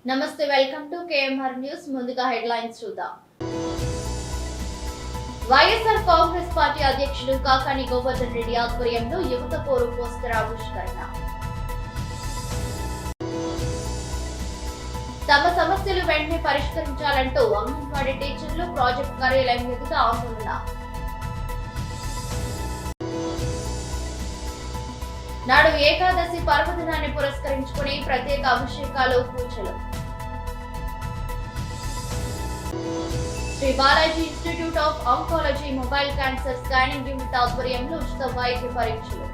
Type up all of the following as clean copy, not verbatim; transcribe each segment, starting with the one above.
నమస్తే, welcome to KMR news. ముందుగా headlines చూద్దాం. వైఎస్ఆర్ కాంగ్రెస్ పార్టీ అధ్యక్షుడు కాకాని గోవర్ధన్ రెడ్డి ఆధ్వర్యంలో యువత పోరు పోస్టర్ ఆవిష్కరణ. తమ సమస్యలు వెంటనే పరిష్కరించాలంటూ అంగన్వాడీ టీచర్లు ప్రాజెక్ట్ కార్యాలయం ఎదుట ఆందోళన. నాడు ఏకాదశి పర్వదినాన్ని పురస్కరించుకుని ప్రత్యేక అభిషేకాలు, పూజలు. Sri Balaji institute of oncology mobile cancer scanning unit ఆధ్వర్యంలో ఉచిత వైద్య పరీక్షలు.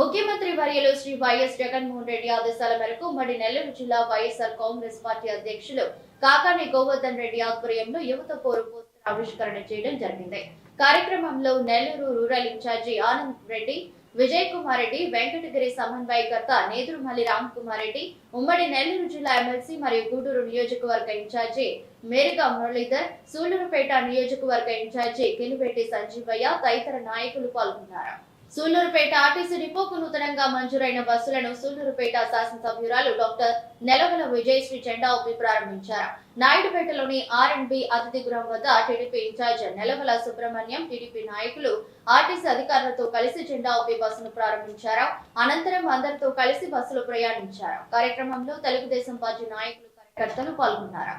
ముఖ్యమంత్రి వర్యులు శ్రీ వైఎస్ జగన్మోహన్ రెడ్డి ఆదేశాల మేరకు ఉమ్మడి నెల్లూరు జిల్లా వైఎస్ఆర్ కాంగ్రెస్ పార్టీ అధ్యక్షులు కాకాని గోవర్ధన్ రెడ్డి ఆధ్వర్యంలో యువత పోరు పోస్టర్ ఆవిష్కరణ చేయడం జరిగింది. కార్యక్రమంలో నెల్లూరు రూరల్ ఇన్ఛార్జి ఆనంద్ రెడ్డి, విజయ్ కుమార్ రెడ్డి, వెంకటగిరి సమన్వయకర్త నేదురుమల్లి రామ్ కుమార్ రెడ్డి, ఉమ్మడి నెల్లూరు జిల్లా ఎమ్మెల్సీ మరియు గూడూరు నియోజకవర్గ ఇన్ఛార్జి మేరిగా మురళీధర్, సూళ్లూరుపేట నియోజకవర్గ ఇన్ఛార్జి కినిపెట్టి సంజీవయ్య తదితర నాయకులు పాల్గొన్నారు. సూళ్లూరుపేట ఆర్టీసీ డిపోకు నూతనంగా మంజూరైన బస్సులను సూళ్లూరుపేట శాసనసభ్యురాలు డాక్టర్ నెలవల విజయశ్రీ జెండా ఊపి ప్రారంభించారు. నాయుడుపేటలోని ఆర్ఎండ్బి అతిథి గృహం వద్ద TDP incharge Nelavala Subrahmanyam, TDP నాయకులు ఆర్టీసీ అధికారులతో కలిసి జెండా ఊపి బస్సును ప్రారంభించారు. అనంతరం అందరితో కలిసి బస్సులో ప్రయాణించారు. కార్యక్రమంలో తెలుగుదేశం పార్టీ నాయకులు, కార్యకర్తలు పాల్గొన్నారు.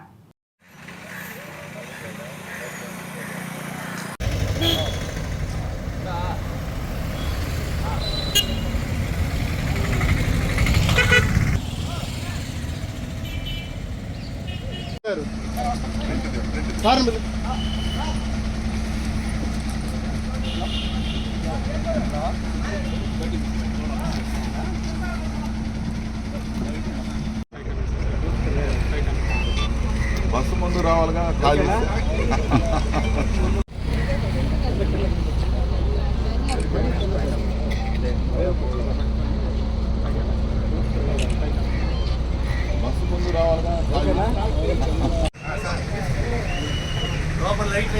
బస్సు ముందు రావాలిగా ఖాళీ బస్సు ముందు రావాలిగా లోపల లైట్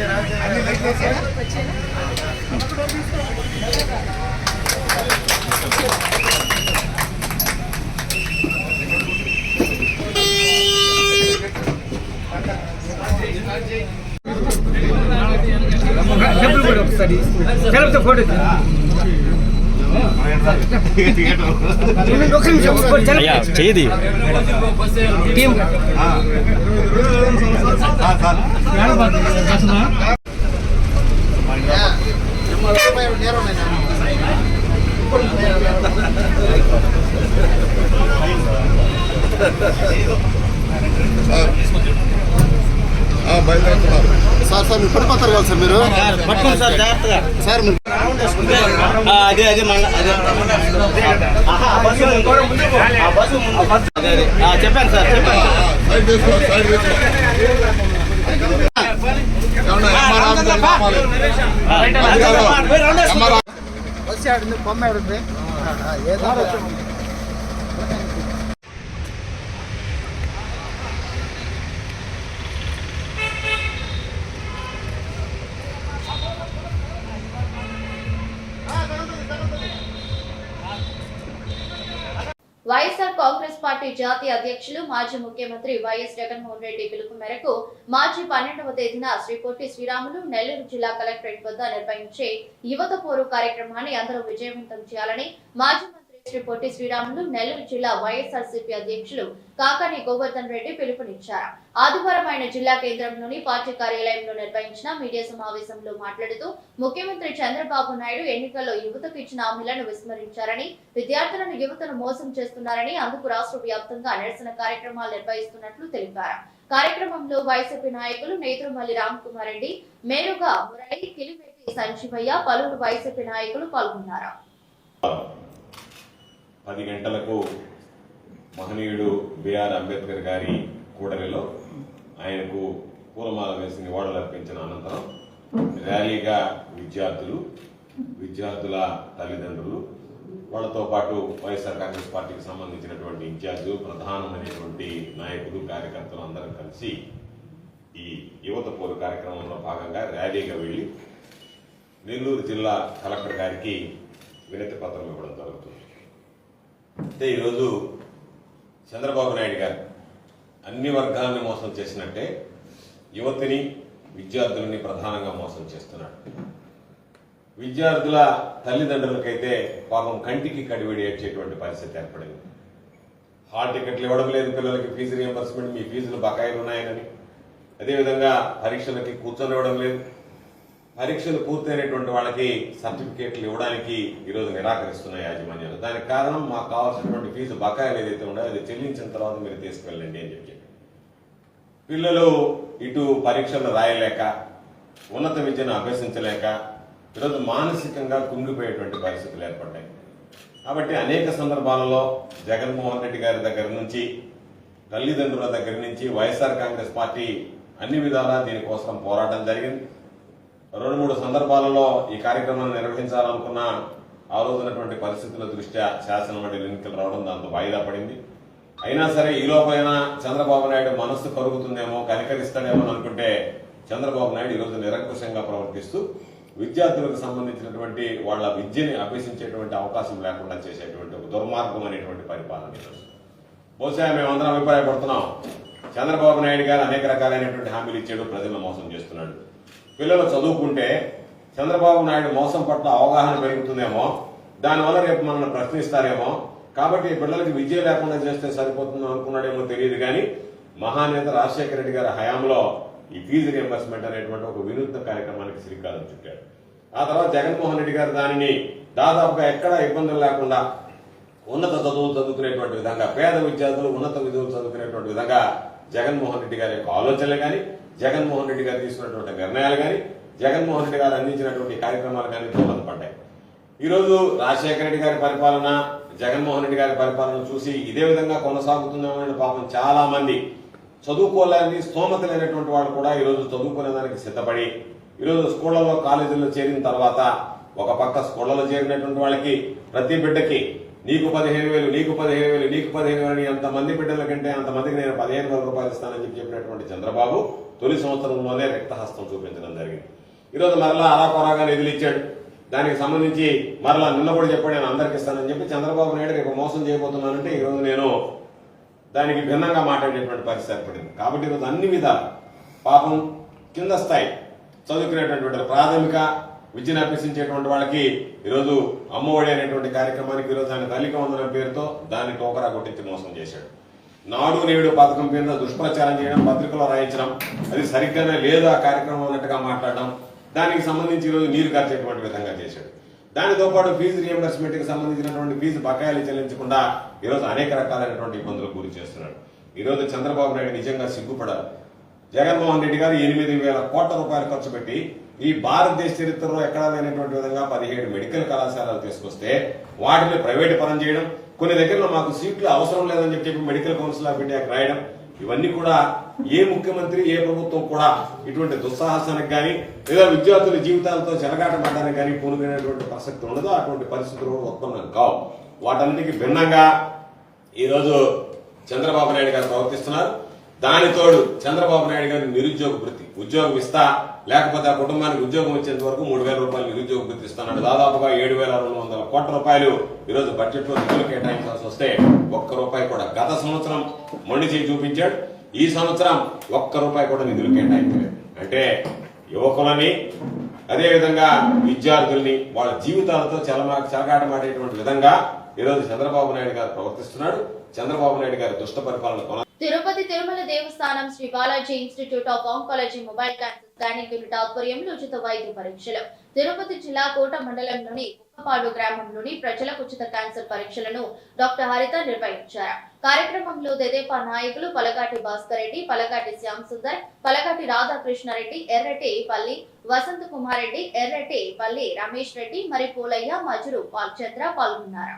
చేయది బయలుదేరుతున్నారు సార్. సార్ ఇప్పుడు పత్తారు కదా సార్ మీరు పట్టుకోండి సార్, జాగ్రత్తగా సార్. మీరు అదే అదే చెప్పాను సార్, చెప్పాను. సైడ్ తీసుకో, సైడ్ తీసుకో. వైఎస్ఆర్ కాంగ్రెస్ పార్టీ జాతీయ అధ్యక్షులు మాజీ ముఖ్యమంత్రి వైఎస్ జగన్మోహన్ రెడ్డి పిలుపు మేరకు మార్చి 12వ తేదీన శ్రీ పొట్టి శ్రీరాములు నెల్లూరు జిల్లా కలెక్టరేట్ వద్ద నిర్వహించే యువత పోరు కార్యక్రమాన్ని అందరూ విజయవంతం చేయాలని మాజీ మంత్రి శ్రీ పొట్టి శ్రీరాములు నెల్లూరు జిల్లా వైఎస్ఆర్సీపీ అధ్యక్షులు కాకాని గోవర్ధన్ రెడ్డి పిలుపునిచ్చారు. ఆదివారం ఆయన జిల్లా కేంద్రంలోని పార్టీ కార్యాలయంలో నిర్వహించిన మీడియా సమావేశంలో మాట్లాడుతూ ముఖ్యమంత్రి చంద్రబాబు నాయుడు ఎన్నికల్లో యువతకు ఇచ్చిన హామీలను విస్మరించారని, విద్యార్థులను యువతను మోసం చేస్తున్నారని, అందుకు రాష్ట్ర వ్యాప్తంగా నిరసన కార్యక్రమాలు నిర్వహిస్తున్నట్లు తెలిపారు. కార్యక్రమంలో వైసీపీ నాయకులు నేదురుమల్లి రామ్ కుమార్ రెడ్డి, మేరుగా మురళి, కిలిపెట్టి సంజీవయ్య, పలువురు వైసీపీ నాయకులు పాల్గొన్నారు. 10 గంటలకు మహనీయుడు బిఆర్ అంబేద్కర్ గారి కూడలిలో ఆయనకు పూలమాల వేసి నివాళులర్పించిన అనంతరం ర్యాలీగా విద్యార్థుల తల్లిదండ్రులు, వాళ్ళతో పాటు వైఎస్ఆర్ కాంగ్రెస్ పార్టీకి సంబంధించినటువంటి ఇన్ఛార్జు, ప్రధానమైనటువంటి నాయకులు, కార్యకర్తలు అందరం కలిసి ఈ యువత పోరు కార్యక్రమంలో భాగంగా ర్యాలీగా వెళ్లి నెల్లూరు జిల్లా కలెక్టర్ గారికి వినతి పత్రం ఇవ్వడం జరుగుతుంది. అంటే ఈరోజు చంద్రబాబు నాయుడు గారు అన్ని వర్గాలను మోసం చేసినట్టే యువతిని విద్యార్థులని ప్రధానంగా మోసం చేస్తున్నాడు. విద్యార్థుల తల్లిదండ్రులకైతే పాపం కంటికి కడివిడి ఏడ్చేటువంటి పరిస్థితి ఏర్పడింది. హాల్ టికెట్లు ఇవ్వడం లేదు పిల్లలకి, ఫీజు రియంబర్స్మెంట్, మీ ఫీజులు బకాయిలు ఉన్నాయని. అదేవిధంగా పరీక్షలకి కూర్చొనివ్వడం లేదు. పరీక్షలు పూర్తయినటువంటి వాళ్ళకి సర్టిఫికేట్లు ఇవ్వడానికి ఈరోజు నిరాకరిస్తున్నాయి యాజమాన్యాలు. దానికి కారణం మాకు కావాల్సినటువంటి ఫీజు బకాయిలు ఏదైతే ఉండో అది చెల్లించిన తర్వాత మీరు తీసుకువెళ్ళండి అని చెప్పి పిల్లలు ఇటు పరీక్షలు రాయలేక, ఉన్నత విద్యను అభ్యసించలేక ఈరోజు మానసికంగా కుంగిపోయేటువంటి పరిస్థితులు ఏర్పడ్డాయి. కాబట్టి అనేక సందర్భాలలో జగన్మోహన్ రెడ్డి గారి దగ్గర నుంచి, తల్లిదండ్రుల దగ్గర నుంచి వైఎస్ఆర్ కాంగ్రెస్ పార్టీ అన్ని విధాలా దీనికోసం పోరాటం జరిగింది. 2-3 సందర్భాలలో ఈ కార్యక్రమాన్ని నిర్వహించాలనుకున్న ఆ రోజునటువంటి పరిస్థితుల దృష్ట్యా శాసనమండలి ఎన్నికలు రావడం, దాంతో వాయిదా పడింది. అయినా సరే ఈ లోపలైనా చంద్రబాబు నాయుడు మనస్సు కరుగుతుందేమో, కనికరిస్తాడేమో అనుకుంటే చంద్రబాబు నాయుడు ఈరోజు నిరంకుశంగా ప్రవర్తిస్తూ విద్యార్థులకు సంబంధించినటువంటి వాళ్ళ విద్యని అభ్యసించేటువంటి అవకాశం లేకుండా చేసేటువంటి ఒక దుర్మార్గం అనేటువంటి పరిపాలన. బహుశా మేమందరం అభిప్రాయపడుతున్నాం, చంద్రబాబు నాయుడు గారు అనేక రకాలైనటువంటి హామీలు ఇచ్చాడు, ప్రజలను మోసం చేస్తున్నాడు. పిల్లలు చదువుకుంటే చంద్రబాబు నాయుడు మోసం పట్ల అవగాహన పెరుగుతుందేమో, దానివల్ల రేపు మనల్ని ప్రశ్నిస్తారేమో, కాబట్టి పిల్లలకి విద్య లేకుండా చేస్తే సరిపోతుందో అనుకున్నాడేమో తెలియదు. కానీ మహానేత రాజశేఖర రెడ్డి గారి హయాంలో ఈ ఫీజు రియంబర్స్మెంట్ అనేటువంటి ఒక వినూత్న కార్యక్రమానికి శ్రీకారం చుట్టాడు. ఆ తర్వాత జగన్మోహన్ రెడ్డి గారు దానిని దాదాపుగా ఎక్కడా ఇబ్బందులు లేకుండా ఉన్నత చదువులు చదువుకునేటువంటి విధంగా, పేద విద్యార్థులు ఉన్నత విధులు చదువుకునేటువంటి విధంగా జగన్మోహన్ రెడ్డి గారి యొక్క ఆలోచనలు కానీ, జగన్మోహన్ రెడ్డి గారు తీసుకున్నటువంటి నిర్ణయాలు కానీ, జగన్మోహన్ రెడ్డి గారు అందించినటువంటి కార్యక్రమాలు కానీ దోహదపడ్డాయి. ఈరోజు రాజశేఖర రెడ్డి గారి పరిపాలన, జగన్మోహన్ రెడ్డి గారి పరిపాలన చూసి ఇదే విధంగా కొనసాగుతుందేమో పాపం చాలా మంది చదువుకోలేని, స్తోమత లేనటువంటి వాళ్ళు కూడా ఈరోజు చదువుకునేదానికి సిద్ధపడి ఈరోజు స్కూళ్లలో, కాలేజీల్లో చేరిన తర్వాత ఒక పక్క స్కూళ్లలో చేరినటువంటి వాళ్ళకి ప్రతి బిడ్డకి నీకు 15,000, నీకు 15,000, నీకు 15,000 ఎంతమంది బిడ్డల కంటే అంతమందికి నేను 15,000 రూపాయలు ఇస్తానని చెప్పినటువంటి చంద్రబాబు తొలి సంవత్సరంలోనే రిక్తహస్తం చూపించడం జరిగింది. ఈరోజు మరలా అరాకొరాగా నిధులు ఇచ్చాడు. దానికి సంబంధించి మరలా నిన్న కూడా చెప్పాడు నేను అందరికి ఇస్తానని చెప్పి చంద్రబాబు నాయుడు రేపు మోసం చేయబోతున్నానంటే ఈరోజు నేను దానికి భిన్నంగా మాట్లాడేటువంటి పరిస్థితి ఏర్పడింది. కాబట్టి ఈరోజు అన్ని విధాలు పాపం కింద స్థాయి చదువుకునేటటువంటి ప్రాథమిక విద్యను అభ్యసించేటువంటి వాళ్ళకి ఈరోజు అమ్మఒడి అనేటువంటి కార్యక్రమానికి ఈరోజు ఆయన తల్లికి వందనం పేరుతో దాన్ని టోకరా కొట్టించి మోసం చేశాడు. నాడు నేడు పథకం పేరుతో దుష్ప్రచారం చేయడం, పత్రికలో రాయించడం, అది సరిగ్గానే లేదు ఆ కార్యక్రమం అన్నట్టుగా మాట్లాడడం, దానికి సంబంధించి ఈరోజు నీరు కార్చేటువంటి విధంగా చేశాడు. దానితో పాటు ఫీజు రియంబర్స్మెంట్ కి సంబంధించినటువంటి ఫీజు బకాయిలు చెల్లించకుండా ఈరోజు అనేక రకాలైనటువంటి ఇబ్బందులకు గురి చేస్తున్నాడు. ఈరోజు చంద్రబాబు నాయుడు నిజంగా సిగ్గుపడాలి. జగన్మోహన్ రెడ్డి గారు 8,000 కోట్ల రూపాయలు ఖర్చు పెట్టి ఈ భారతదేశ చరిత్రలో ఎక్కడా లేనటువంటి విధంగా 17 మెడికల్ కళాశాలలు తీసుకొస్తే వాటిని ప్రైవేటు పరం చేయడం, కొన్ని దగ్గరలో మాకు సీట్లు అవసరం లేదని చెప్పి మెడికల్ కౌన్సిల్ ఆఫ్ ఇండియాకి రాయడం, ఇవన్నీ కూడా ఏ ముఖ్యమంత్రి, ఏ ప్రభుత్వం కూడా ఇటువంటి దుస్సాహసానికి కానీ లేదా విద్యార్థుల జీవితాలతో చెలగాటపడడానికి కానీ పూనుకునేటువంటి ప్రసక్తి ఉండదు. అటువంటి పరిస్థితులు ఉత్పన్నం కావు. వాటన్నిటికీ భిన్నంగా ఈరోజు చంద్రబాబు నాయుడు గారు ప్రవర్తిస్తున్నారు. దానితోడు చంద్రబాబు నాయుడు గారు నిరుద్యోగ వృత్తి, ఉద్యోగం ఇస్తా లేకపోతే ఆ కుటుంబానికి ఉద్యోగం వచ్చేంత వరకు 3,000 రూపాయలు నిరుద్యోగ వృత్తి ఇస్తున్నాడు. దాదాపుగా 7,200 కోట్ల రూపాయలు ఈరోజు బడ్జెట్ లో నిధులు కేటాయించాల్సి వస్తే ఒక్క రూపాయి కూడా గత సంవత్సరం మొండి చేయి చూపించాడు. ఈ సంవత్సరం ఒక్క రూపాయి కూడా నిధులు కేటాయించలేదు. అంటే యువకులని, అదేవిధంగా విద్యార్థుల్ని వాళ్ళ జీవితాలతో చెలగాటమాడేటువంటి విధంగా ఈరోజు చంద్రబాబు నాయుడు గారు ప్రవర్తిస్తున్నాడు. చంద్రబాబు నాయుడు గారి దుష్ట పరిపాలన Tirupati Tirumala Devasthanam Sri Balaji institute of oncology mobile cancer scanning unit ఆధ్వర్యంలో ఉచిత వైద్య పరీక్షలు. తిరుపతి జిల్లా కోట మండలంలోని కుక్కపాడు గ్రామంలోని ప్రజలకు ఉచిత క్యాన్సర్ పరీక్షలను డాక్టర్ హరిత నిర్వహించారు. కార్యక్రమంలో తెదేపా నాయకులు పలకాటి భాస్కర్ రెడ్డి, పలకాటి శ్యామ్ సుందర్, పలకాటి రాధాకృష్ణారెడ్డి, ఎర్రటి పల్లి వసంత కుమార్ రెడ్డి, ఎర్రటి పల్లి రమేష్ రెడ్డి, మరి పోలయ్య, మజురు పాల్చంద్ర పాల్గొన్నారు.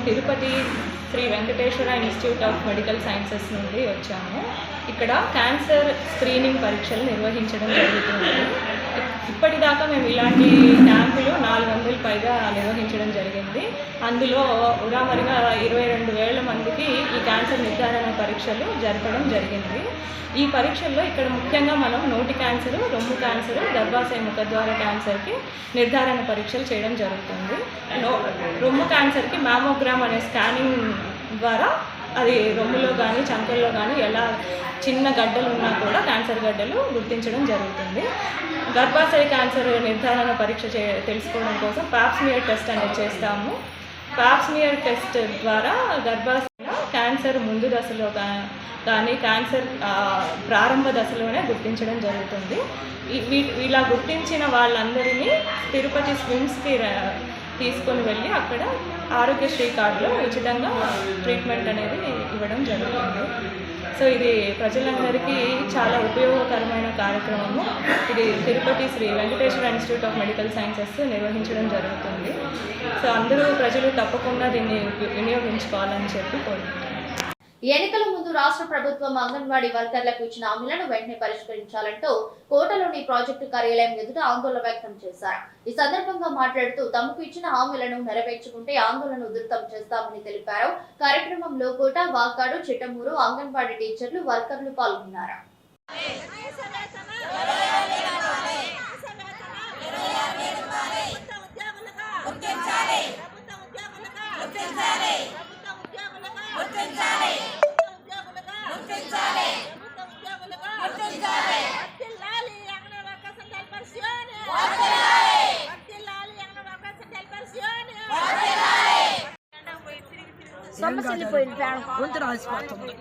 Tirupati Sri Venkateswara institute of medical sciences నుండి వచ్చాము. ఇక్కడ క్యాన్సర్ స్క్రీనింగ్ పరీక్షలు నిర్వహించడం జరుగుతుంది. ఇప్పటిదాకా మేము ఇలాంటి క్యాంపులు 400 పైగా నిర్వహించడం జరిగింది. అందులో ఉదామరిగా 22,000 మందికి ఈ క్యాన్సర్ నిర్ధారణ పరీక్షలు జరపడం జరిగింది. ఈ పరీక్షల్లో ఇక్కడ ముఖ్యంగా మనం నోటి క్యాన్సర్, రొమ్ము క్యాన్సర్, గర్భాశయ ముఖద్వార క్యాన్సర్కి నిర్ధారణ పరీక్షలు చేయడం జరుగుతుంది. రొమ్ము క్యాన్సర్కి మ్యామోగ్రామ్ అనే స్కానింగ్ ద్వారా అది రొమ్ములో కానీ చంకల్లో కానీ ఎలా చిన్న గడ్డలు ఉన్నా కూడా క్యాన్సర్ గడ్డలు గుర్తించడం జరుగుతుంది. గర్భాశయ క్యాన్సర్ నిర్ధారణ పరీక్ష తెలుసుకోవడం కోసం పాప్స్మియర్ టెస్ట్ అనేది చేస్తాము. పాప్స్మియర్ టెస్ట్ ద్వారా గర్భాశయ క్యాన్సర్ ముందు దశలో కానీ క్యాన్సర్ ప్రారంభ దశలోనే గుర్తించడం జరుగుతుంది. ఇలా గుర్తించిన వాళ్ళందరినీ తిరుపతి స్విమ్స్కి తీసుకొని వెళ్ళి అక్కడ ఆరోగ్యశ్రీ కార్డులో ఉచితంగా ట్రీట్మెంట్ అనేది ఇవ్వడం జరుగుతుంది. సో ఇది ప్రజలందరికీ చాలా ఉపయోగకరమైన కార్యక్రమము. ఇది Tirupati Sri Venkateswara institute of medical sciences నిర్వహించడం జరుగుతుంది. సో అందరూ ప్రజలు తప్పకుండా దీన్ని వినియోగించుకోవాలని చెప్పి కోరుకుంటున్నాను. ఎన్నికల ముందు రాష్ట్ర ప్రభుత్వం అంగన్వాడీ వర్కర్లకు ఇచ్చిన హామీలను వెంటనే పరిష్కరించాలంటూ కోటలోని ప్రాజెక్టు కార్యాలయం ఎదుట ఆందోళన వ్యక్తం చేశారు. ఈ సందర్భంగా మాట్లాడుతూ తమకు ఇచ్చిన హామీలను నెరవేర్చుకుంటే ఆందోళన ఉధృతం చేస్తామని తెలిపారు. కార్యక్రమంలో కోట, వాకాడు, చిట్టమూరు అంగన్వాడీ టీచర్లు, వర్కర్లు పాల్గొన్నారు. గొంతు రాసిపోతుంది.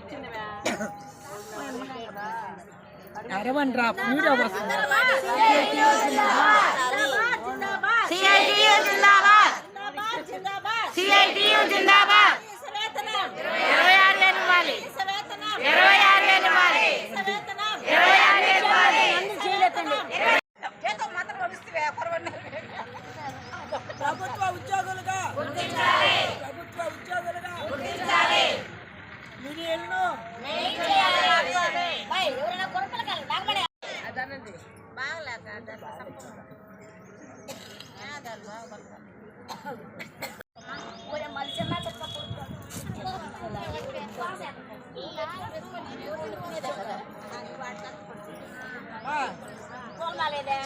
అరవన్ రా వీడియో వస్తుంది. ప్రభుత్వ ఉద్యోగులుగా మిలియన్లు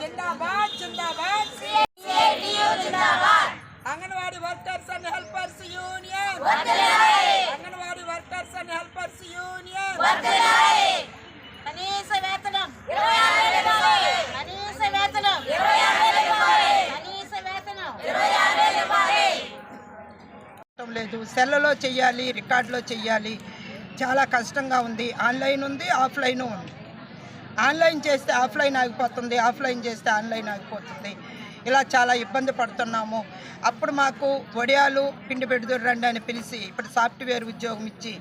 జిందాబాద్ జిందాబాద్ Anganwadi workers and helpers union, Anganwadi workers and helpers union. కనీస వేతనం లేదు. సెల్లలో చెయ్యాలి, రికార్డులో చెయ్యాలి. చాలా కష్టంగా ఉంది. ఆన్లైన్ ఉంది, ఆఫ్లైన్ ఉంది. ఆన్లైన్ చేస్తే ఆఫ్లైన్ ఆగిపోతుంది, ఆఫ్లైన్ చేస్తే ఆన్లైన్ ఆగిపోతుంది. ఇలా చాలా ఇబ్బంది పడుతున్నాము. అప్పుడు మాకు వడియాలు పిండి పెడుదురు రండి అని పిలిచి ఇప్పుడు సాఫ్ట్వేర్ ఉద్యోగం ఇచ్చి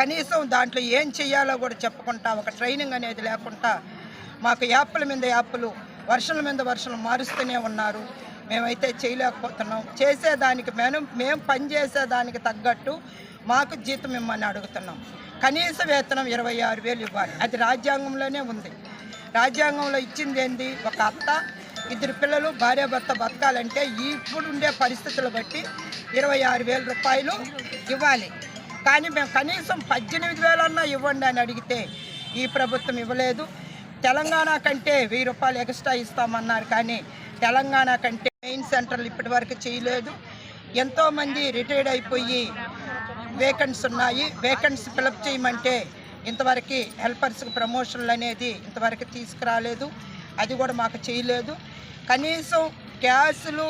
కనీసం దాంట్లో ఏం చేయాలో కూడా చెప్పకుండా, ఒక ట్రైనింగ్ అనేది లేకుండా మాకు యాప్ల మీద యాప్లు, వర్షాల మీద వర్షాలు మారుస్తూనే ఉన్నారు. మేమైతే చేయలేకపోతున్నాం. చేసేదానికి మేము పనిచేసేదానికి తగ్గట్టు మాకు జీతం ఇమ్మని అడుగుతున్నాం. కనీస వేతనం 26,000 ఇవ్వాలి. అది రాజ్యాంగంలోనే ఉంది. రాజ్యాంగంలో ఇచ్చింది ఏంది? ఒక అత్త, 2 పిల్లలు, భార్యాభర్త బతకాలంటే ఇప్పుడు ఉండే పరిస్థితులు బట్టి 26,000 రూపాయలు ఇవ్వాలి. కానీ మేము కనీసం 18,000 అన్నా ఇవ్వండి అని అడిగితే ఈ ప్రభుత్వం ఇవ్వలేదు. తెలంగాణ కంటే 1,000 రూపాయలు ఎక్స్ట్రా ఇస్తామన్నారు, కానీ తెలంగాణ కంటే మెయిన్ సెంటర్లు ఇప్పటి వరకు చేయలేదు. ఎంతోమంది రిటైర్డ్ అయిపోయి వేకెన్సీ ఉన్నాయి. వేకెన్సీ ఫిలప్ చేయమంటే ఇంతవరకు హెల్పర్స్కి ప్రమోషన్లు అనేది ఇంతవరకు తీసుకురాలేదు. అది కూడా మాకు చేయలేదు. కనీసం గ్యాసులు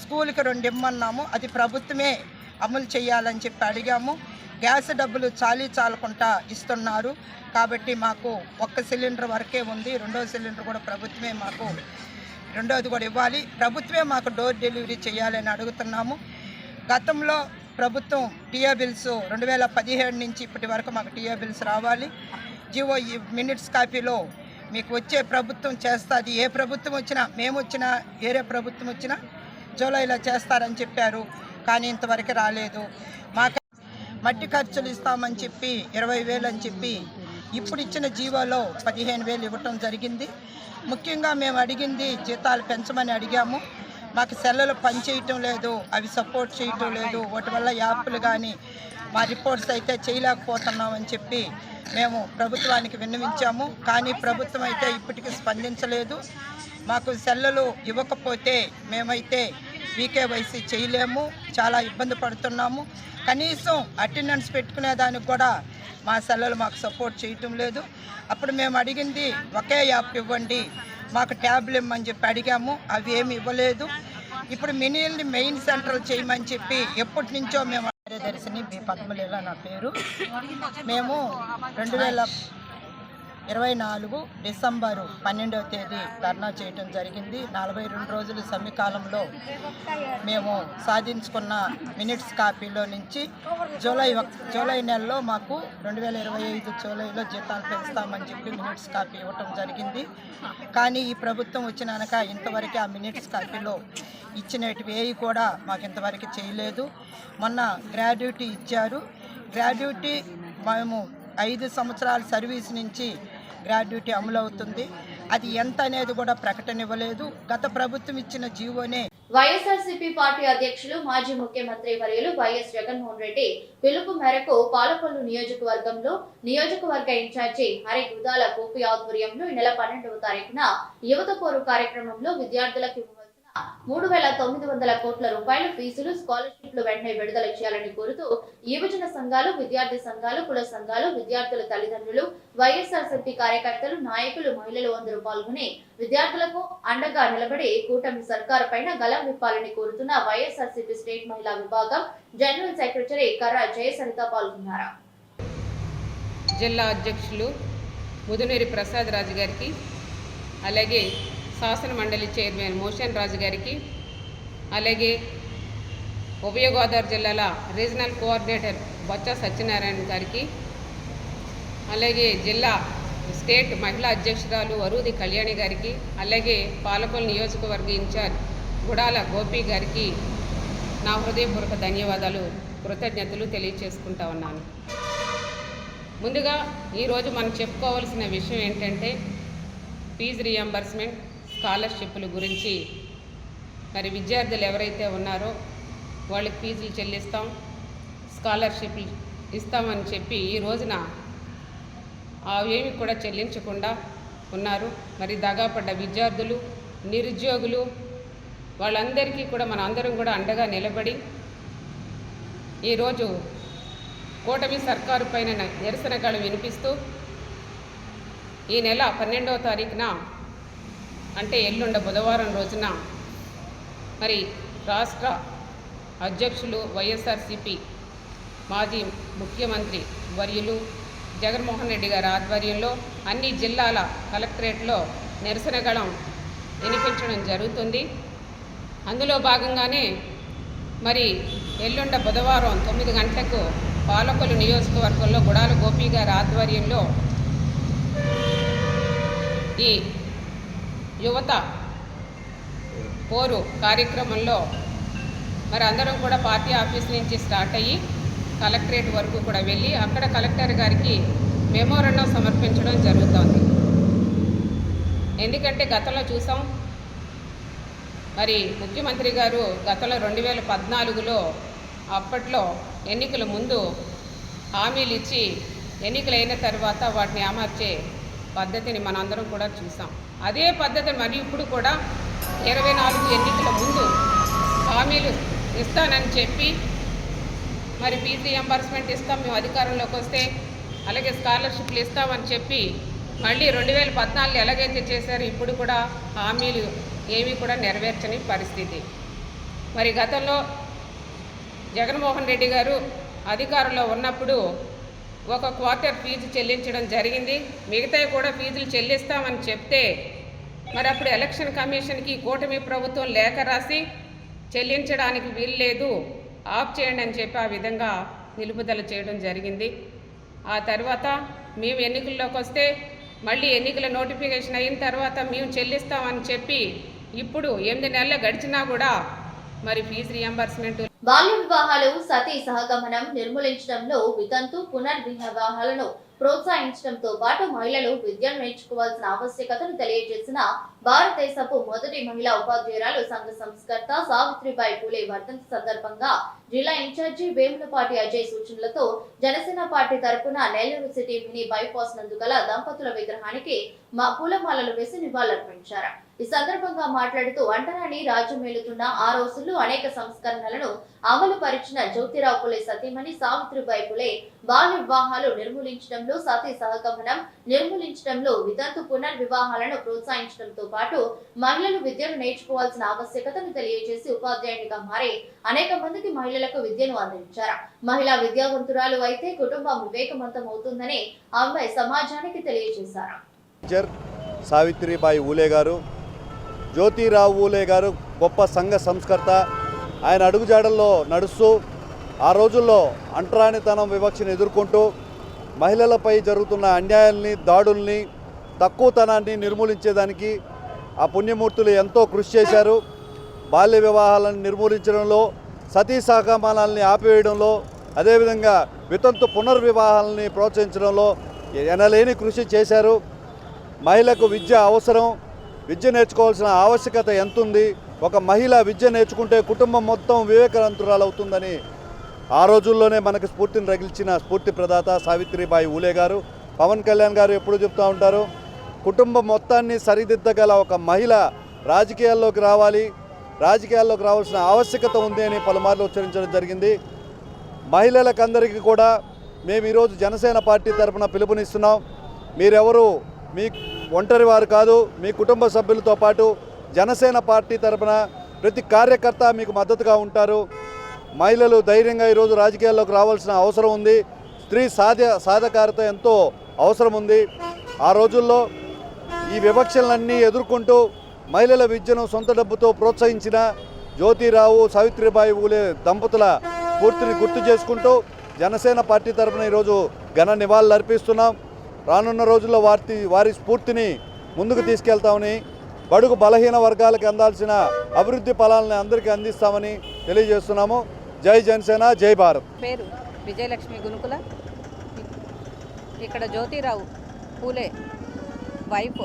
స్కూల్కి 2 ఇమ్మన్నాము, అది ప్రభుత్వమే అమలు చేయాలని చెప్పి అడిగాము. గ్యాస్ డబ్బులు చాలకుండా ఇస్తున్నారు. కాబట్టి మాకు 1 సిలిండర్ వరకే ఉంది. 2వ సిలిండర్ కూడా ప్రభుత్వమే మాకు, 2వది కూడా ఇవ్వాలి. ప్రభుత్వమే మాకు డోర్ డెలివరీ చేయాలని అడుగుతున్నాము. గతంలో ప్రభుత్వం టీఏ బిల్స్ 2017 నుంచి ఇప్పటి వరకు మాకు టీఏ బిల్స్ రావాలి. జివో మినిట్స్ కాపీలో మీకు వచ్చే ప్రభుత్వం చేస్తుంది, ఏ ప్రభుత్వం వచ్చినా, మేము వచ్చినా, వేరే ప్రభుత్వం వచ్చినా జూలైలో చేస్తారని చెప్పారు. కానీ ఇంతవరకు రాలేదు. మాకు మట్టి ఖర్చులు ఇస్తామని చెప్పి 20,000 అని చెప్పి ఇప్పుడు ఇచ్చిన జీవోలో 15,000 ఇవ్వటం జరిగింది. ముఖ్యంగా మేము అడిగింది జీతాలు పెంచమని అడిగాము. మాకు సెల్లులు పని చేయటం లేదు, అవి సపోర్ట్ చేయటం లేదు, వాటి వల్ల యాప్లు కానీ మా రిపోర్ట్స్ అయితే చేయలేకపోతున్నామని చెప్పి మేము ప్రభుత్వానికి విన్నవించాము. కానీ ప్రభుత్వం అయితే ఇప్పటికీ స్పందించలేదు. మాకు సెల్లులు ఇవ్వకపోతే మేమైతే వీకేవైసీ చేయలేము, చాలా ఇబ్బంది పడుతున్నాము. కనీసం అటెండెన్స్ పెట్టుకునేదానికి కూడా మా సెల్లులు మాకు సపోర్ట్ చేయటం లేదు. అప్పుడు మేము అడిగింది ఒకే యాప్ ఇవ్వండి, మాకు ట్యాబ్లు ఇవ్వమని చెప్పి అడిగాము, అవి ఏమి ఇవ్వలేదు. ఇప్పుడు మినీల్ని మెయిన్ సెంటర్ చేయమని చెప్పి ఎప్పటి నుంచో మేము కార్యదర్శిని బి పద్మలీల నా పేరు. మేము 2024 డిసెంబరు 12వ తేదీ ధర్నా చేయటం జరిగింది. 42 రోజుల సమయకాలంలో మేము సాధించుకున్న మినిట్స్ కాపీలో నుంచి జూలై నెలలో మాకు 2025 జూలైలో జీతాలు పెంచుతామని చెప్పి మినిట్స్ కాపీ ఇవ్వటం జరిగింది. కానీ ఈ ప్రభుత్వం వచ్చినాక ఇంతవరకు ఆ మినిట్స్ కాపీలో ఇచ్చినవి ఏవి కూడా మాకు ఇంతవరకు చేయలేదు. మొన్న గ్రాడ్యుటీ ఇచ్చారు. గ్రాడ్యుటీ మేము 5 సంవత్సరాల సర్వీస్ నుంచి గ్రాడ్యుటీ అమలు అవుతుంది. అది ఎంత అనేది కూడా ప్రకటన ఇవ్వలేదు. గత ప్రభుత్వం ఇచ్చిన జీవోనే. వైఎస్ఆర్సీపీ పార్టీ అధ్యక్షులు మాజీ ముఖ్యమంత్రి వర్యులు వైఎస్ జగన్మోహన్ రెడ్డి పిలుపు మేరకు పాలకొల్లు నియోజకవర్గంలో నియోజకవర్గ ఇన్ఛార్జి హరి గుదాల గోపి ఆధ్వర్యంలో ఈ నెల 12వ తారీఖున యువత పోరు కార్యక్రమంలో విద్యార్థులకు 3,900 కోట్ల రూపాయల ఫీజులు, స్కాలర్షిప్లు వెంటనే విడుదల చేయాలని కోరుతూ యువజన సంఘాలు, విద్యార్థి సంఘాలు, కుల సంఘాలు, విద్యార్థుల తల్లిదండ్రులు, వైఎస్ఆర్సీపీ కార్యకర్తలు, నాయకులు, మహిళలు అందరూ పాల్గొని విద్యార్థులకు అండగా నిలబడి కూటమి సర్కారు పైన గలం విప్పాలని కోరుతున్న వైఎస్ఆర్సీపీ స్టేట్ మహిళా విభాగం జనరల్ సెక్రటరీ కర్ర జయసరిత పాల్గొన్నారు. జిల్లా అధ్యక్షులు ముదునేరి ప్రసాద్ రాజు గారికి, అలాగే శాసన మండలి చైర్మన్ మోషన్ రాజు గారికి, అలాగే ఉభయ గోదావరి జిల్లాల రీజనల్ కోఆర్డినేటర్ బొత్స సత్యనారాయణ గారికి, అలాగే జిల్లా స్టేట్ మహిళా అధ్యక్షురాలు వరూది కళ్యాణి గారికి, అలాగే పాలకొల్లు నియోజకవర్గ ఇన్ఛార్జ్ గుడాల గోపి గారికి నా హృదయపూర్వక ధన్యవాదాలు, కృతజ్ఞతలు తెలియచేసుకుంటా ఉన్నాను. ముందుగా ఈరోజు మనం చెప్పుకోవాల్సిన విషయం ఏంటంటే ఫీజు రియంబర్స్మెంట్, స్కాలర్షిప్ల గురించి. మరి విద్యార్థులు ఎవరైతే ఉన్నారో వాళ్ళకి ఫీజులు చెల్లిస్తాం, స్కాలర్షిప్లు ఇస్తామని చెప్పి ఈ రోజున అవేమి కూడా చెల్లించకుండా ఉన్నారు. మరి దగాపడ్డ విద్యార్థులు, నిరుద్యోగులు వాళ్ళందరికీ కూడా మన అందరం కూడా అండగా నిలబడి ఈరోజు కూటమి సర్కారు పైన నిరసనలు వినిపిస్తూ ఈ నెల 12వ తారీఖున అంటే ఎల్లుండ బుధవారం రోజున మరి రాష్ట్ర అధ్యక్షులు వైఎస్ఆర్సీపీ మాజీ ముఖ్యమంత్రి వర్యులు జగన్మోహన్ రెడ్డి గారి ఆధ్వర్యంలో అన్ని జిల్లాల కలెక్టరేట్లో నిరసన గళం వినిపించడం జరుగుతుంది. అందులో భాగంగానే మరి ఎల్లుండ బుధవారం 9 గంటలకు పాలకొల్లు నియోజకవర్గంలో గుడాల గోపి గారి ఆధ్వర్యంలో ఈ యువత పోరు కార్యక్రమంలో మరి అందరం కూడా పార్టీ ఆఫీస్ నుంచి స్టార్ట్ అయ్యి కలెక్టరేట్ వరకు కూడా వెళ్ళి అక్కడ కలెక్టర్ గారికి మెమోరాండం సమర్పించడం జరుగుతోంది. ఎందుకంటే గతంలో చూసాం, మరి ముఖ్యమంత్రి గారు గతంలో 2014లో అప్పట్లో ఎన్నికల ముందు హామీలు ఇచ్చి ఎన్నికలైన తర్వాత వాటిని అమర్చే పద్ధతిని మనందరం కూడా చూసాం. అదే పద్ధతి మరి ఇప్పుడు కూడా 24 ఎన్నికల ముందు హామీలు ఇస్తానని చెప్పి మరి ఫీజు రియంబర్స్మెంట్ ఇస్తాం మేము అధికారంలోకి వస్తే, అలాగే స్కాలర్షిప్లు ఇస్తామని చెప్పి మళ్ళీ 2014 ఎలాగైతే చేశారో ఇప్పుడు కూడా హామీలు ఏమీ కూడా నెరవేర్చని పరిస్థితి. మరి గతంలో జగన్మోహన్ రెడ్డి గారు అధికారంలో ఉన్నప్పుడు ఒక క్వార్టర్ ఫీజు చెల్లించడం జరిగింది, మిగతాయి కూడా ఫీజులు చెల్లిస్తామని చెప్తే మరి అప్పుడు ఎలక్షన్ కమిషన్కి కూటమి ప్రభుత్వం లేఖ రాసి చెల్లించడానికి వీల్లేదు, ఆఫ్ చేయండి అని చెప్పి ఆ విధంగా నిలుపుదల చేయడం జరిగింది. ఆ తర్వాత మేము ఎన్నికల్లోకి వస్తే మళ్ళీ ఎన్నికల నోటిఫికేషన్ అయిన తర్వాత మేము చెల్లిస్తామని చెప్పి ఇప్పుడు 8 నెలలు గడిచినా కూడా మరి ఫీజు రియంబర్స్మెంట్ బాల్య వివాహాలు, సతీ సహగమనం నిర్మూలించడంలో వితంతు పునర్వివాహాలను ప్రోత్సహించడంతో పాటు మహిళలు విద్యను నేర్చుకోవాల్సిన ఆవశ్యకతను తెలియజేసిన భారతదేశపు మొదటి మహిళా ఉపాధ్యాయురాలు, సంఘ సంస్కర్త సావిత్రిబాయి పూలే వర్ధంతి సందర్భంగా జిల్లా ఇన్ఛార్జి వేములపాటి అజయ్ సూచనలతో జనసేన పార్టీ తరపున నెల్లూరు సిటీ మినీ బైపాస్ నందు గల దంపతుల విగ్రహానికి పూలమాలలు వేసి నివాళులర్పించారు. ఈ సందర్భంగా మాట్లాడుతూ అంటరాని రాజ్యం మేలుతున్న ఆ రోజుల్లో అనేక సంస్కరణలను అమలు పరిచిన జ్యోతిరావు పూలే సతీమణి సావిత్రిబాయి పూలే బాల్య వివాహాలు నిర్మూలించడంలో, సతీ సహగమనం నిర్మూలించడంలో, వితంతు పునర్వివాహాలను ప్రోత్సహించడంతో పాటు మహిళలు విద్యను నేర్చుకోవాల్సిన ఆవశ్యకతను తెలియజేసి ఉపాధ్యాయునిగా మారి అనేక మందికి మహిళలకు విద్యను అందించారు. మహిళా విద్యావంతురాలు అయితే కుటుంబం వివేకవంతం అవుతుందని ఆమె సమాజానికి తెలియజేశారు. సావిత్రిబాయి ఊలే గారు, జ్యోతిరావు ఊలే గారు గొప్ప సంఘ సంస్కర్త. ఆయన అడుగుజాడల్లో నడుస్తూ ఆ రోజుల్లో అంటరానితనం వివక్షను ఎదుర్కొంటూ మహిళలపై జరుగుతున్న అన్యాయాల్ని, దాడుల్ని, తక్కువతనాన్ని నిర్మూలించేదానికి ఆ పుణ్యమూర్తులు ఎంతో కృషి చేశారు. బాల్య వివాహాలను నిర్మూలించడంలో, సతీ సహగమనాల్ని ఆపివేయడంలో, అదేవిధంగా వితంతు పునర్వివాహాలని ప్రోత్సహించడంలో ఎనలేని కృషి చేశారు. మహిళకు విద్య అవసరం, విద్య నేర్చుకోవాల్సిన ఆవశ్యకత ఎంతుంది, ఒక మహిళ విద్య నేర్చుకుంటే కుటుంబం మొత్తం వివేకవంతురాలవుతుందని ఆ రోజుల్లోనే మనకు స్ఫూర్తిని రగిల్చిన స్ఫూర్తి ప్రదాత సావిత్రిబాయి ఊలే గారు. పవన్ కళ్యాణ్ గారు ఎప్పుడు చెప్తూ ఉంటారు, కుటుంబం మొత్తాన్ని సరిదిద్దగల ఒక మహిళ రాజకీయాల్లోకి రావాలి, రాజకీయాల్లోకి రావాల్సిన ఆవశ్యకత ఉంది అని పలుమార్లు ఉచ్చరించడం జరిగింది. మహిళలకందరికీ కూడా మేము ఈరోజు జనసేన పార్టీ తరఫున పిలుపునిస్తున్నాం. మీరెవరు మీ ఒంటరి వారు కాదు, మీ కుటుంబ సభ్యులతో పాటు జనసేన పార్టీ తరఫున ప్రతి కార్యకర్త మీకు మద్దతుగా ఉంటారు. మహిళలు ధైర్యంగా ఈరోజు రాజకీయాల్లోకి రావాల్సిన అవసరం ఉంది. స్త్రీ సాధికారత ఎంతో అవసరం ఉంది. ఆ రోజుల్లో ఈ వివక్షలన్నీ ఎదుర్కొంటూ మహిళల విద్యను సొంత డబ్బుతో ప్రోత్సహించిన జ్యోతిరావు, సావిత్రిబాయి ఊలే దంపతుల స్ఫూర్తిని గుర్తు చేసుకుంటూ జనసేన పార్టీ తరఫున ఈరోజు ఘన నివాళులు అర్పిస్తున్నాం. రానున్న రోజుల్లో వారి స్ఫూర్తిని ముందుకు తీసుకెళ్తామని, బడుగు బలహీన వర్గాలకు అందాల్సిన అభివృద్ధి ఫలాలను అందరికీ అందిస్తామని తెలియజేస్తున్నాము. జై జనసేన, జై భారత్. పేరు విజయలక్ష్మి గునుకుల. ఇక్కడ జ్యోతిరావు పూలే వైఫ్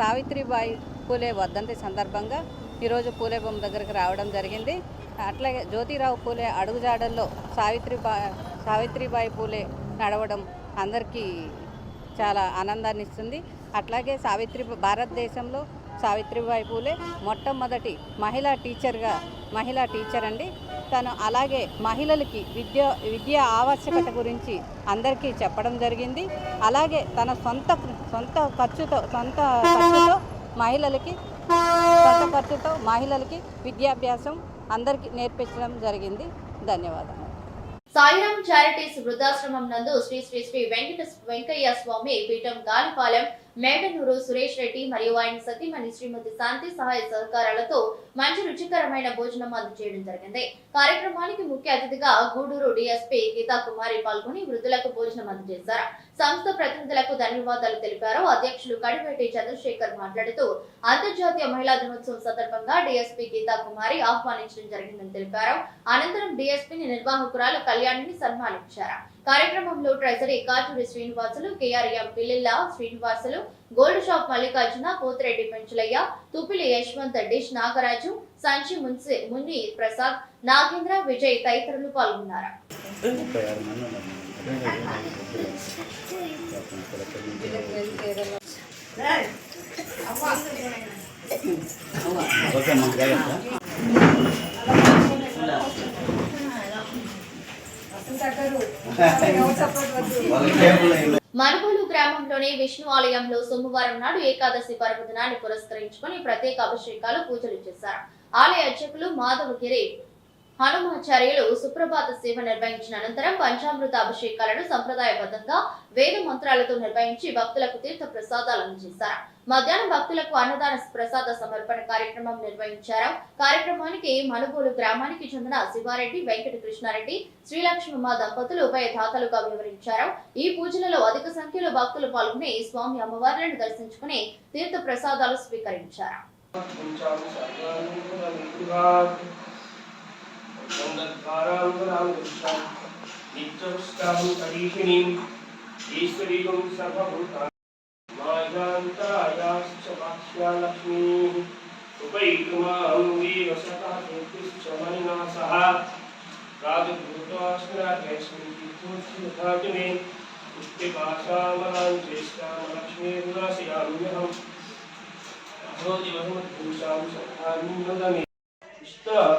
సావిత్రిబాయి పూలే వర్ధంతి సందర్భంగా ఈరోజు పూలే బొమ్మ దగ్గరికి రావడం జరిగింది. అట్లాగే జ్యోతిరావు పూలే అడుగుజాడల్లో సావిత్రిబాయి పూలే నడవడం అందరికీ చాలా ఆనందాన్ని ఇస్తుంది. అట్లాగే భారతదేశంలో సావిత్రిబాయి పూలే మొట్టమొదటి మహిళా టీచర్ అండి. తను అలాగే మహిళలకి విద్య ఆవశ్యకత గురించి అందరికీ చెప్పడం జరిగింది. అలాగే తన సొంత ఖర్చుతో మహిళలకి విద్యాభ్యాసం అందరికీ నేర్పించడం జరిగింది. ధన్యవాదాలు. సాయిరామ్ చారిటీస్ వృద్ధాశ్రమం నందు శ్రీ శ్రీ శ్రీ వెంకయ్య స్వామి పీఠం గాలిపాలెం మేడనూరు సురేష్ రెడ్డి మరియు ఆయన సతీమణి శ్రీమతి శాంతి సహాయ సహకారాలతో మంచి రుచికరమైన భోజనం అందజేయడం జరిగింది. కార్యక్రమానికి ముఖ్య అతిథిగా గూడూరు డిఎస్పీ గీతా కుమారి పాల్గొని వృద్ధులకు భోజనం అందజేశారు. సంస్థ ప్రతినిధులకు ధన్యవాదాలు తెలిపారు. అధ్యక్షులు కడివేటి చంద్రశేఖర్ మాట్లాడుతూ అంతర్జాతీయ మహిళా దినోత్సవం సందర్భంగా డిఎస్పీ గీతా కుమారి ఆహ్వానించడం జరిగిందని తెలిపారు. అనంతరం డిఎస్పీని నిర్వాహకురాలు కళ్యాణిని సన్మానించారు. కార్యక్రమంలో treasury Katuri Srinivasulu, KRM Pillilla Srinivasulu, gold shop Mallikarjuna, Pothireddy Penchulaiah, Tupili Yashwant, dish Nagaraju, Sanchi Muni Prasad, Nagendra, Vijay తదితరులు పాల్గొన్నారు. మనుగోలు గ్రామంలోని విష్ణు ఆలయంలో సోమవారం నాడు ఏకాదశి పర్వదినాన్ని పురస్కరించుకుని ప్రత్యేక అభిషేకాలు, పూజలు చేశారు. ఆలయ అర్చకులు మాధవగిరి హనుమాచార్యులు సుప్రభాత సేవ నిర్వహించిన అనంతరం పంచామృత అభిషేకాలను సంప్రదాయబద్ధంగా వేద మంత్రాలతో నిర్వహించి భక్తులకు తీర్థ ప్రసాదాలు అందజేశారు. మధ్యాహ్నం భక్తులకు అన్నదాన ప్రసాద సమర్పణ కార్యక్రమం నిర్వహించారు. కార్యక్రమానికి మనుగోలు గ్రామానికి చెందిన శివారెడ్డి, వెంకట కృష్ణారెడ్డి, శ్రీలక్ష్మమ్మ దంపతులు ఉభయదాతలుగా వివరించారు. ఈ పూజలలో అధిక సంఖ్యలో భక్తులు పాల్గొని స్వామి అమ్మవార్లను దర్శించుకుని తీర్థ ప్రసాదాలు స్వీకరించారు.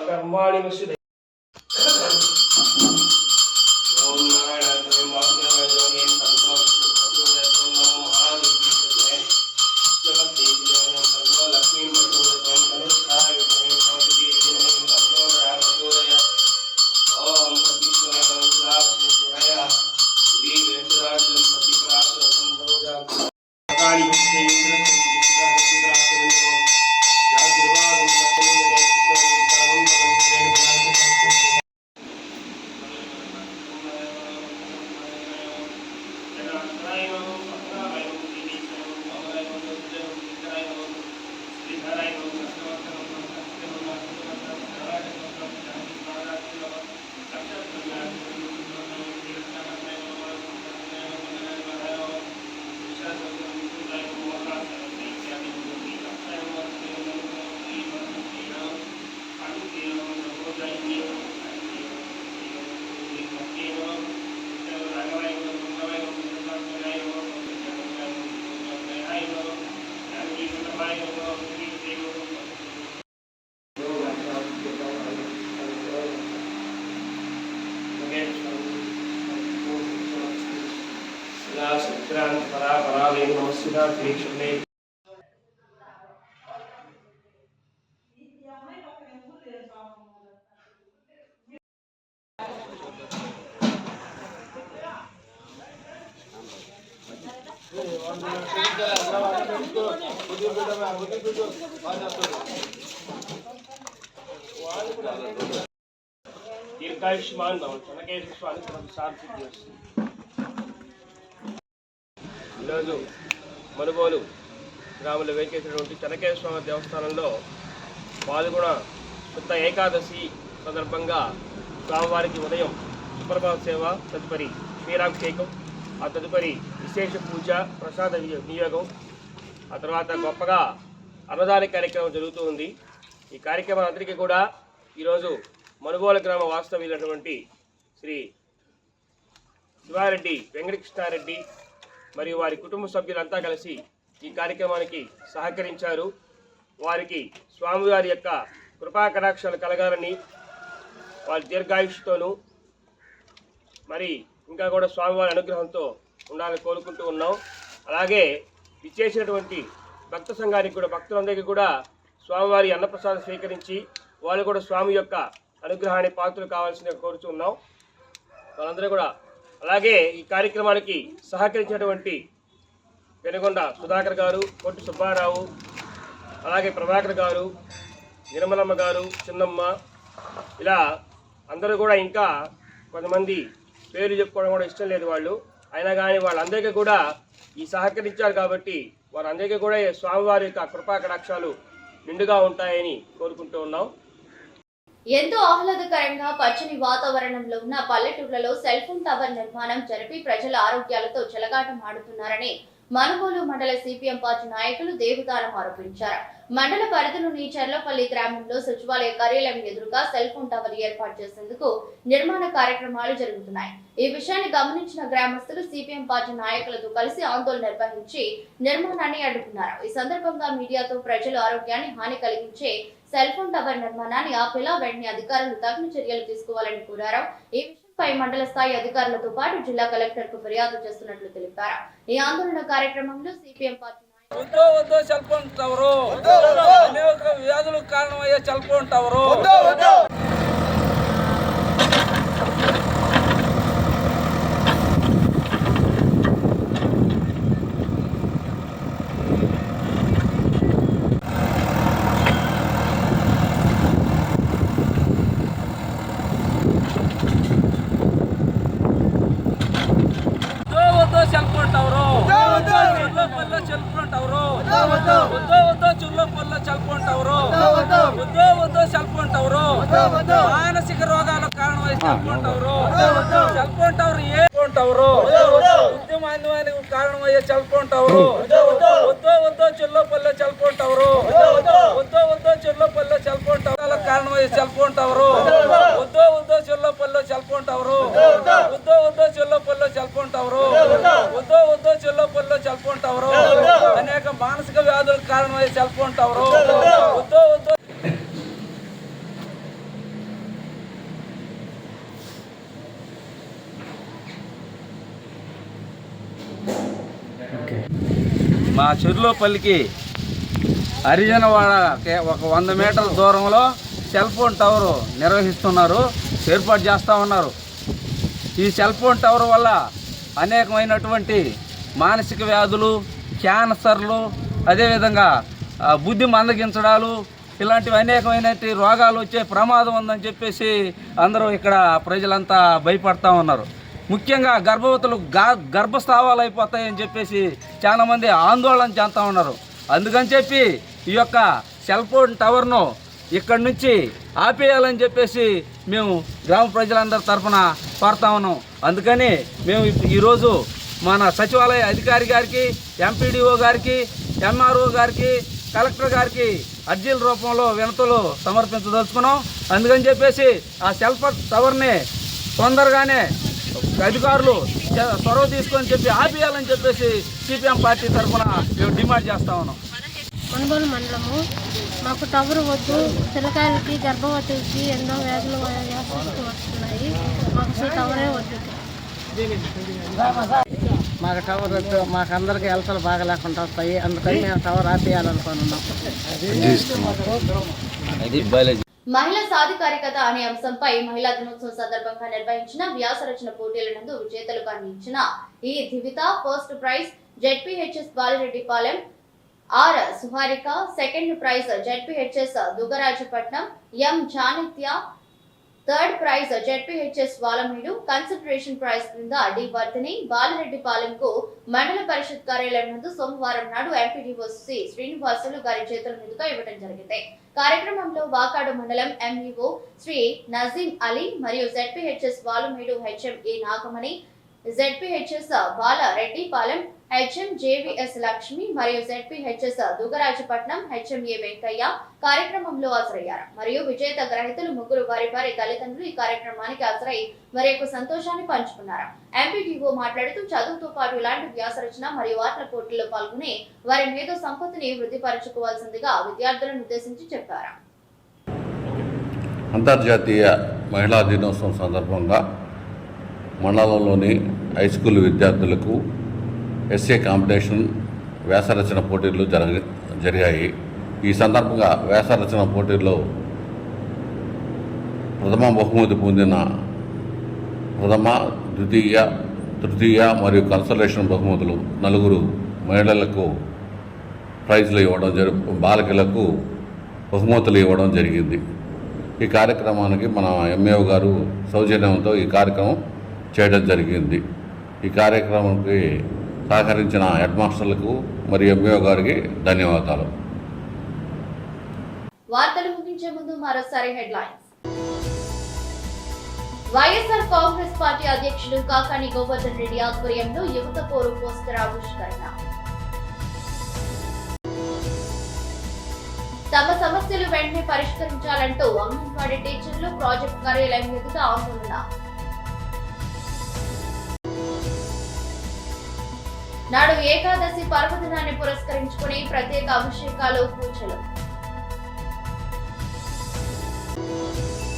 कर्माणि वसुदे ओम नारायण देव वासुदेवाय जोगे संतो प्रचोदयात् नमो महादेव्ये जगत देवी संतो लक्ष्मी प्रचोदयात् तनुष्ठाय संति संतो प्रचोदयात् ओम सतीश्वराय सुराय श्री वेंकटराज सतीप्रास संभोजा काली दीर्घायुष्मान भव ఈరోజు మనుబోలు గ్రామంలో వేచేసినటువంటి చెన్నకేశ్వర స్వామి దేవస్థానంలో పాల్గొన శుద్ధ ఏకాదశి సందర్భంగా స్వామివారికి ఉదయం సుప్రభాత సేవ, తదుపరి క్షీరాభిషేకం, ఆ తదుపరి విశేష పూజ, ప్రసాద వినియోగం, ఆ తర్వాత గొప్పగా అన్నదాన కార్యక్రమం జరుగుతూ ఉంది. ఈ కార్యక్రమం అందరికీ కూడా ఈరోజు మనుబోలు గ్రామ వాస్తవ్యులైనటువంటి శ్రీ శివారెడ్డి వెంకటకృష్ణారెడ్డి మరియు వారి కుటుంబ సభ్యులంతా కలిసి ఈ కార్యక్రమానికి సహకరించారు. వారికి స్వామివారి యొక్క కృపా కటాక్షాలు కలగాలని, వారి దీర్ఘాయుష్తోనూ మరి ఇంకా కూడా స్వామివారి అనుగ్రహంతో ఉండాలని కోరుకుంటూ ఉన్నాం. అలాగే ఇచ్చేసినటువంటి భక్త సంఘానికి కూడా, భక్తులందరికీ కూడా స్వామివారి అన్నప్రసాదం స్వీకరించి వాళ్ళు కూడా స్వామి యొక్క అనుగ్రహాన్ని పాత్రలు కావాల్సిన కోరుతున్నాం వాళ్ళందరూ కూడా. అలాగే ఈ కార్యక్రమానికి సహకరించినటువంటి వెనుగొండ సుధాకర్ గారు, కొట్టు సుబ్బారావు, అలాగే ప్రభాకర్ గారు, నిర్మలమ్మ గారు, చిన్నమ్మ, ఇలా అందరూ కూడా, ఇంకా కొంతమంది పేరు చెప్పుకోవడం కూడా ఇష్టం లేదు వాళ్ళు, అయినా కానీ వాళ్ళందరికీ కూడా ఈ సహకరించారు కాబట్టి వారందరికీ కూడా స్వామివారి యొక్క కృపా కటాక్షాలు నిండుగా ఉంటాయని కోరుకుంటూ ఉన్నాం. ఎంతో ఆహ్లాదకరంగా పచ్చని వాతావరణంలో ఉన్న పల్లెటూర్లలో సెల్ ఫోన్ టవర్ నిర్మాణం జరిపి ప్రజల ఆరోగ్యాలతో చెలగాటం ఆడుతున్నారని మనుబోలు మండల సిపిఎం పార్టీ నాయకులు దేవదానం ఆరోపించారు. మండల పరిధిలోని చర్లపల్లి గ్రామంలో సచివాలయ కార్యాలయం ఎదురుగా సెల్ ఫోన్ టవర్ ఏర్పాటు చేసేందుకు నిర్మాణ కార్యక్రమాలు జరుగుతున్నాయి. ఈ విషయాన్ని గమనించిన గ్రామస్తులు సిపిఎం పార్టీ నాయకులతో కలిసి ఆందోళన నిర్వహించి నిర్మాణాన్ని అడ్డుకున్నారు. ఈ సందర్భంగా మీడియాతో ప్రజల ఆరోగ్యాన్ని హాని కలిగించే సెల్ ఫోన్ టవర్ నిర్మాణాన్ని ఆపేలా వెంటనే అధికారులు తగిన చర్యలు తీసుకోవాలని కోరారు. ఈ విషయంపై మండల స్థాయి అధికారులతో పాటు జిల్లా కలెక్టర్ కు ఫిర్యాదు చేస్తున్నట్లు తెలిపారు. ఈ ఆందోళన కార్యక్రమంలో CPM party cell phone tower అనేక వ్యాధులకు కారణమయ్యే cell phone tower cell phone tower Chullapalli cell phone tower వద్దో చుల్లపల్లి సెల్ ఫోన్ టవర్ వద్దో సెల్ ఫోన్ టవర్ మానసిక రోగాలకు కారణమయ్యే సెల్ ఫోన్ టవర్ ఏ ఫోన్ టవర్ ఉద్యమానికి కారణమయ్యే సెల్ ఫోన్ టవర్ వద్దో చుల్లపల్లి సెల్ ఫోన్ టవర్ వద్దో చుల్లపల్లి సెల్ ఫోన్ టవర్ కారణమయ్యే సెల్ ఫోన్ టవర్ వద్దో చుల్లపల్లి సెల్ ఫోన్ టవర్ వద్దో చుల్లపల్లి సెల్ ఫోన్ టవర్ వద్దో చుల్లపల్లి సెల్ ఫోన్ టవర్ అనేక మానసిక వ్యాధులకు కారణమయ్యే సెల్ ఫోన్ టవర్ వద్దో మా చెరులోపల్లికి హరిజనవాడ ఒక 100 మీటర్ల దూరంలో సెల్ ఫోన్ టవర్ నిర్వహిస్తున్నారు, ఏర్పాటు చేస్తూ ఉన్నారు. ఈ సెల్ ఫోన్ టవర్ వల్ల అనేకమైనటువంటి మానసిక వ్యాధులు, క్యాన్సర్లు, అదేవిధంగా బుద్ధి మందగించడాలు, ఇలాంటివి అనేకమైన రోగాలు వచ్చే ప్రమాదం ఉందని చెప్పేసి అందరూ ఇక్కడ ప్రజలంతా భయపడతా ఉన్నారు. ముఖ్యంగా గర్భవతులు గర్భస్రావాలు అయిపోతాయని చెప్పేసి చాలామంది ఆందోళన చెందుతూ ఉన్నారు. అందుకని చెప్పి ఈ యొక్క సెల్ ఫోన్ టవర్ను ఇక్కడి నుంచి ఆపేయాలని చెప్పేసి మేము గ్రామ ప్రజలందరి తరఫున కోరుతా ఉన్నాం. అందుకని మేము ఈరోజు మన సచివాలయ అధికారి గారికి, ఎంపీడీఓ గారికి, ఎంఆర్ఓ గారికి, కలెక్టర్ గారికి అర్జీల రూపంలో వినతులు సమర్పించదలుచుకున్నాం. అందుకని చెప్పేసి ఆ సెల్ ఫోన్ టవర్ని తొందరగానే అధికారులు చొరవ తీసుకొని చెప్పి ఆపేయాలని చెప్పేసి సిపిఎం పార్టీ తరఫున మేము డిమాండ్ చేస్తా ఉన్నాం. మనుగోలు మండలము, మాకు టవర్ వద్దు. పిల్లకాయలకి, గర్భవతులకి ఎన్నో వ్యాధులు వస్తున్నాయి. మాకు టవరే వద్దు. మాకు టవర్ వద్దు. మాకు అందరికీ హెల్త్లు బాగా లేకుండా వస్తాయి. అందుకని మేము టవర్ ఆపేయాలనుకున్నాం. మహిళా సాధికారికత అనే అంశంపై మహిళా దినోత్సవం సందర్భంగా నిర్వహించిన వ్యాసరచన పోటీల నందు విజేతలుగా నిలిచిన ఈ Divitha first prize ZPHS Balireddipalem, R Suharika second prize ZPHS Dugarajapatnam, M Janitya third prize ZPHS Valamidu, consideration prize క్రింద డి వర్ధిని బాలిరెడ్డిపాలెంకు మండల పరిషత్ కార్యాలయం నందు సోమవారం నాడు ఎంపీడీఓ సి శ్రీనివాసులు గారి చేతుల మీదుగా ఇవ్వడం జరిగింది. కార్యక్రమంలో వాకాడు మండలం ఎంఈఓ శ్రీ నజీం అలీ మరియు జెడ్పీహెచ్ఎస్ వాలమీడు హెచ్ఎం ఏ Nagamani, ZPHS Balareddipalem HM JVS Lakshmi మరియు జెడ్పీహెచ్ఎస్ దుగరాజపట్నం హెచ్ఎం ఏ వెంకయ్య కార్యక్రమంలో హాజరయ్యారు. మరియు విజేత గ్రహీతలు ముగ్గురు వారి వారి తల్లిదండ్రులు ఈ కార్యక్రమానికి హాజరై వారి యొక్క సంతోషాన్ని పంచుకున్నారు. ఎంపీడీఓ మాట్లాడుతూ చదువుతో పాటు ఇలాంటి వ్యాసరచన మరియు ఆటల పోటీల్లో పాల్గొని వారి మేధో సంపత్తిని వృద్ధిపరచుకోవాల్సిందిగా విద్యార్థులను ఉద్దేశించి చెప్పారు. అంతర్జాతీయ మహిళా దినోత్సవం సందర్భంగా మండలంలోని హై స్కూల్ విద్యార్థులకు ఎస్ఏ కాంపిటీషన్ వ్యాసరచన పోటీలు జరిగాయి. ఈ సందర్భంగా వ్యాసరచన పోటీల్లో ప్రథమ బహుమతి పొందిన ప్రథమ, ద్వితీయ, తృతీయ మరియు కన్సలేషన్ బహుమతులు 4 మహిళలకు ప్రైజ్లు ఇవ్వడం బాలికలకు బహుమతులు ఇవ్వడం జరిగింది. ఈ కార్యక్రమానికి మన ఎంఏఓ గారు సౌజన్యంతో ఈ కార్యక్రమం చేయడం జరిగింది. ఈ కార్యక్రమానికి సహకరించిన హెడ్ మాస్టర్లకు మరియు ఎంఏఓ గారికి ధన్యవాదాలు. వార్తలు ముగించే ముందు మరోసారి హెడ్లైన్స్. వైఎస్ఆర్ కాంగ్రెస్ పార్టీ అధ్యక్షుడు కాకాని గోవర్ధన్ రెడ్డి ఆధ్వర్యంలో యువత పోరు పోస్టర్ ఆవిష్కరణ. తమ సమస్యలు వెంటనే పరిష్కరించాలంటూ అంగన్వాడీ టీచర్లు ప్రాజెక్ట్ కార్యాలయం ఎదుట ఆందోళన. నాడు ఏకాదశి పర్వదినాన్ని పురస్కరించుకుని ప్రత్యేక అభిషేకాలు, పూజలు.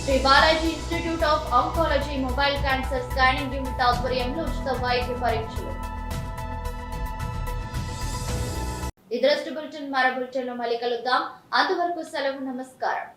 Sri Balaji institute of oncology mobile cancer scanning unit ఆధ్వర్యంలో ఉచిత వైద్య పరీక్షలు. ఈ దృష్టి బులెటిన్ మరో బులెటిన్ లో మళ్ళీ కలుద్దాం. అంతవరకు సెలవు, నమస్కారం.